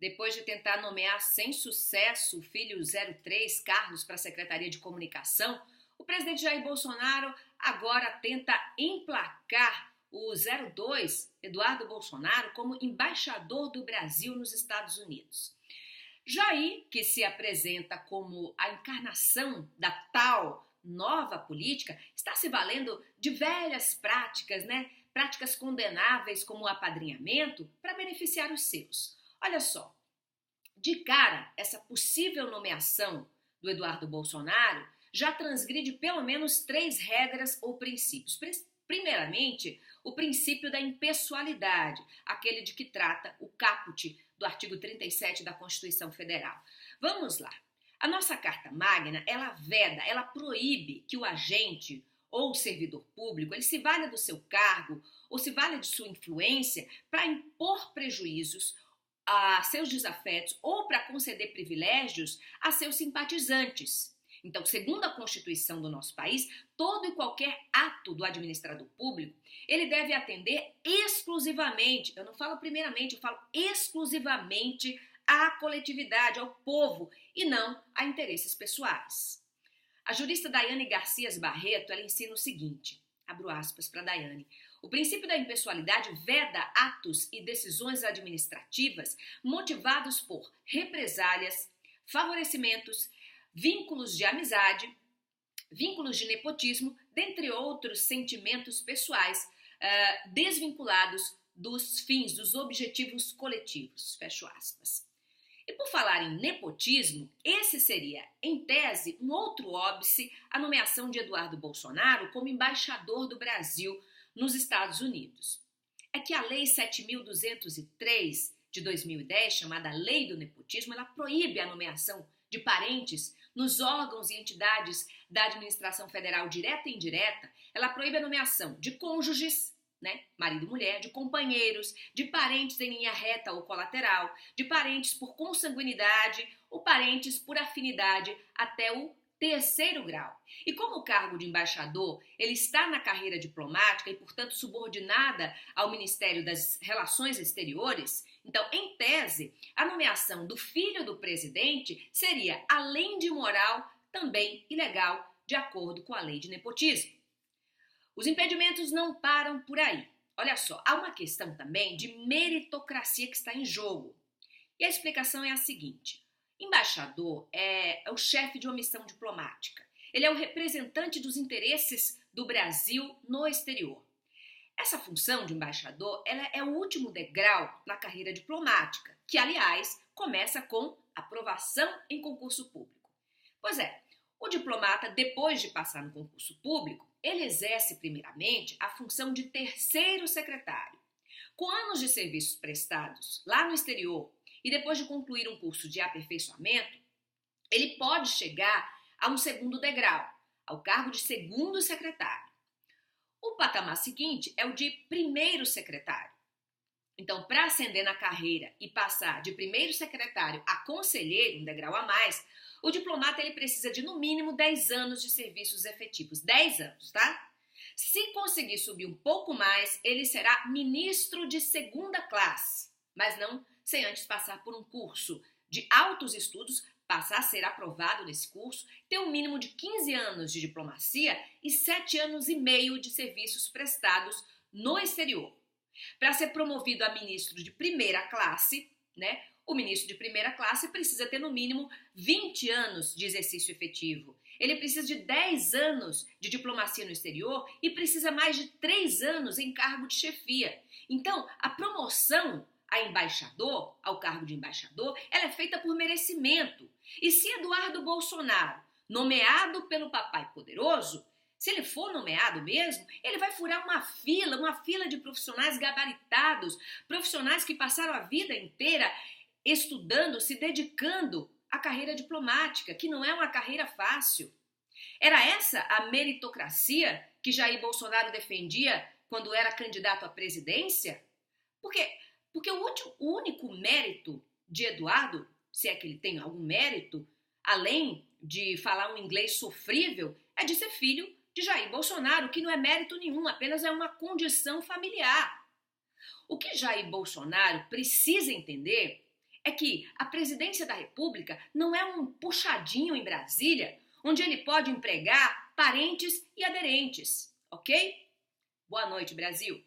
Depois de tentar nomear sem sucesso o filho 03, Carlos, para a Secretaria de Comunicação, o presidente Jair Bolsonaro agora tenta emplacar o 02, Eduardo Bolsonaro, como embaixador do Brasil nos Estados Unidos. Jair, que se apresenta como a encarnação da tal nova política, está se valendo de velhas práticas, práticas condenáveis como o apadrinhamento, para beneficiar os seus. Olha só, de cara, essa possível nomeação do Eduardo Bolsonaro já transgride pelo menos 3 regras ou princípios. Primeiramente, o princípio da impessoalidade, aquele de que trata o caput do artigo 37 da Constituição Federal. Vamos lá. A nossa Carta Magna, ela veda, ela proíbe que o agente ou o servidor público, ele se valha do seu cargo ou se valha de sua influência para impor prejuízos a seus desafetos ou para conceder privilégios a seus simpatizantes. Então, segundo a Constituição do nosso país, todo e qualquer ato do administrador público, ele deve atender exclusivamente, eu não falo primeiramente, eu falo exclusivamente à coletividade, ao povo, e não a interesses pessoais. A jurista Daiane Garcias Barreto, ela ensina o seguinte, abro aspas para Daiane: o princípio da impessoalidade veda atos e decisões administrativas motivados por represálias, favorecimentos, vínculos de amizade, vínculos de nepotismo, dentre outros sentimentos pessoais desvinculados dos fins, dos objetivos coletivos, fecho aspas. E por falar em nepotismo, esse seria, em tese, um outro óbice a nomeação de Eduardo Bolsonaro como embaixador do Brasil nos Estados Unidos. É que a Lei 7.203 de 2010, chamada Lei do Nepotismo, ela proíbe a nomeação de parentes nos órgãos e entidades da administração federal direta e indireta. Ela proíbe a nomeação de cônjuges, marido e mulher, de companheiros, de parentes em linha reta ou colateral, de parentes por consanguinidade ou parentes por afinidade até o 3º grau. E como o cargo de embaixador ele está na carreira diplomática e, portanto, subordinada ao Ministério das Relações Exteriores, então, em tese, a nomeação do filho do presidente seria, além de imoral, também ilegal, de acordo com a lei de nepotismo. Os impedimentos não param por aí. Olha só, há uma questão também de meritocracia que está em jogo. E a explicação é a seguinte: embaixador é o chefe de uma missão diplomática. Ele é o representante dos interesses do Brasil no exterior. Essa função de embaixador ela é o último degrau na carreira diplomática, que, aliás, começa com aprovação em concurso público. Pois é, o diplomata, depois de passar no concurso público, ele exerce primeiramente a função de 3º secretário. Com anos de serviços prestados lá no exterior e depois de concluir um curso de aperfeiçoamento, ele pode chegar a um 2º degrau, ao cargo de 2º secretário. O patamar seguinte é o de 1º secretário. Então, para ascender na carreira e passar de 1º secretário a conselheiro, um degrau a mais, o diplomata ele precisa de no mínimo 10 anos de serviços efetivos. 10 anos, tá? Se conseguir subir um pouco mais, ele será ministro de 2ª classe, mas não sem antes passar por um curso de altos estudos, passar a ser aprovado nesse curso, ter um mínimo de 15 anos de diplomacia e 7 anos e meio de serviços prestados no exterior. Para ser promovido a ministro de 1ª classe, o ministro de 1ª classe precisa ter no mínimo 20 anos de exercício efetivo. Ele precisa de 10 anos de diplomacia no exterior e precisa mais de 3 anos em cargo de chefia. Então, a promoção a embaixador, ao cargo de embaixador, ela é feita por merecimento. E se Eduardo Bolsonaro, nomeado pelo Papai Poderoso, se ele for nomeado mesmo, ele vai furar uma fila de profissionais gabaritados, profissionais que passaram a vida inteira estudando, se dedicando à carreira diplomática, que não é uma carreira fácil. Era essa a meritocracia que Jair Bolsonaro defendia quando era candidato à presidência? Porque o único mérito de Eduardo, se é que ele tem algum mérito, além de falar um inglês sofrível, é de ser filho de Jair Bolsonaro, que não é mérito nenhum, apenas é uma condição familiar. O que Jair Bolsonaro precisa entender é que a presidência da República não é um puxadinho em Brasília, onde ele pode empregar parentes e aderentes, ok? Boa noite, Brasil!